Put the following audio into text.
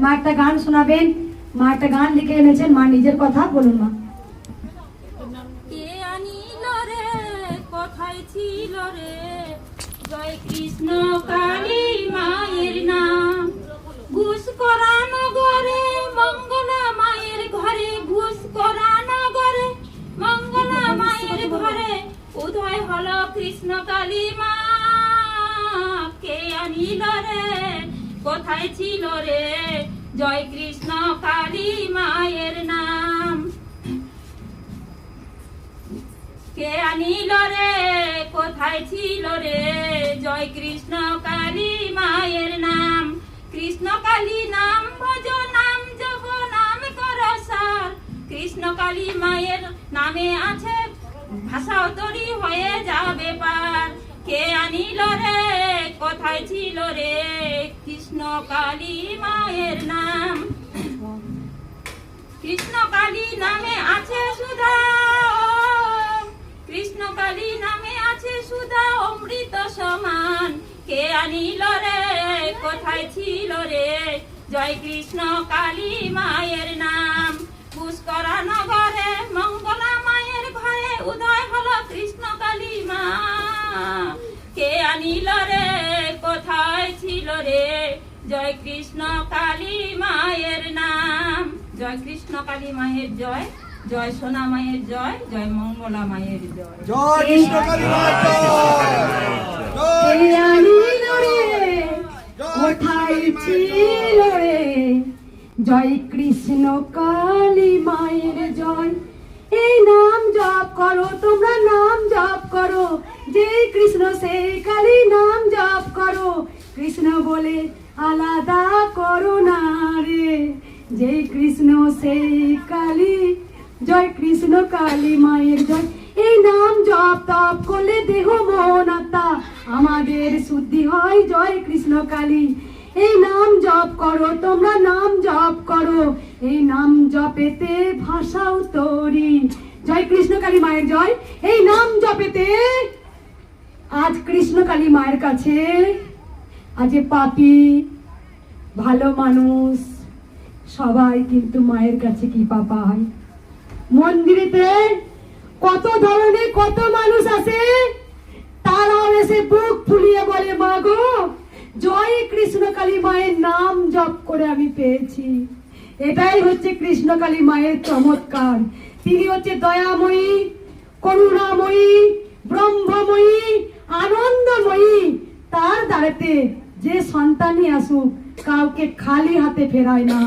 মা একটা গান শোনাবেন। মা একটা গান লিখে এনেছেন, মা নিজের কথা বলুন। মা কে আনিল রে, কোথায় ছিল রে, জয় কৃষ্ণ কালী মায়ের নাম। ঘুষ করানো ঘরে মঙ্গলা মায়ের ঘরে, ঘুষ করানো ঘরে মঙ্গলা মায়ের ঘরে, উদয় হলো কৃষ্ণ কালী মা। কে আনিল রে, কোথায় ছিল রে, জয় কৃষ্ণ কালী মায়ের নাম। কে আনিল রে, কোথায় ছিল রে, জয় কৃষ্ণ কালী মায়ের নাম। কৃষ্ণ কালী নাম ভজ, নাম জপ, নাম কর সার। কৃষ্ণ কালী মায়ের নামে আছে ভাষাও তরি হয়ে যাবে পার। কে আনিল রে, কোথায় ছিল রে, কৃষ্ণ কালী মায়ের নাম। কৃষ্ণ কালী নামে আছে সুধা, কৃষ্ণ কালী নামে আছে সুধা অমৃত সমান। কে আনিল রে, কোথায় ছিল রে, জয় কৃষ্ণ কালী মায়ের নাম। পুষ্করানো ঘরে মঙ্গলা মায়ের ঘরে, উদয় হলো কৃষ্ণ কালী মা। কে আনিল রে, কোথায় ছিল রে, জয় কৃষ্ণ কালী মায়ের নাম। জয় কৃষ্ণ কালী মায়ের জয়, জয় সোনা মায়ের জয়, জয় মঙ্গলা মায়ের জয়। জয় কৃষ্ণ কালী মায়ের কে আনিল রে, কোথায় ছিল রে, জয় কৃষ্ণ কালী মায়ের জয়। এই নাম জপ করো তোমরা, নাম জপ করো, যে কৃষ্ণ সেই কালী, নাম জপ করো। কৃষ্ণ বলে আলাদা করো না রে, যে কৃষ্ণ সেই কালী, জয় কৃষ্ণ কালী মায়ের জয়। এই নাম জপ তপ করলে দেহ মন আত্মা আমাদের শুদ্ধি হয়, জয় কৃষ্ণ কালী। এই নাম জপ করো তোমরা, নাম জপ করো, এই নাম জপেতে ভাষাও তরি, জয় কৃষ্ণ কালী মায়ের জয়। এই নাম জপেতে আজ কৃষ্ণ কালী মায়ের কাছে, আজ পাপী ভালো মানুষ সবাই কিন্তু মায়ের কাছে কৃপা পায়। মন্দিরেতে কত ধরনের কত মানুষ আসে, তারাও এসে বুক ফুলিয়ে বলে মা গো, জয় কৃষ্ণ কালী মায়ের নাম জপ করে আমি পেয়েছি। এটাই হচ্ছে কৃষ্ণ কালী মায়ের চমৎকার। তিনি হচ্ছে দয়াময়ী, করুণাময়ী, ব্রহ্মময়ী, আনন্দময়ী। তার দ্বারাতে যে সন্তানই আসুক কাউকে খালি হাতে ফেরায় না।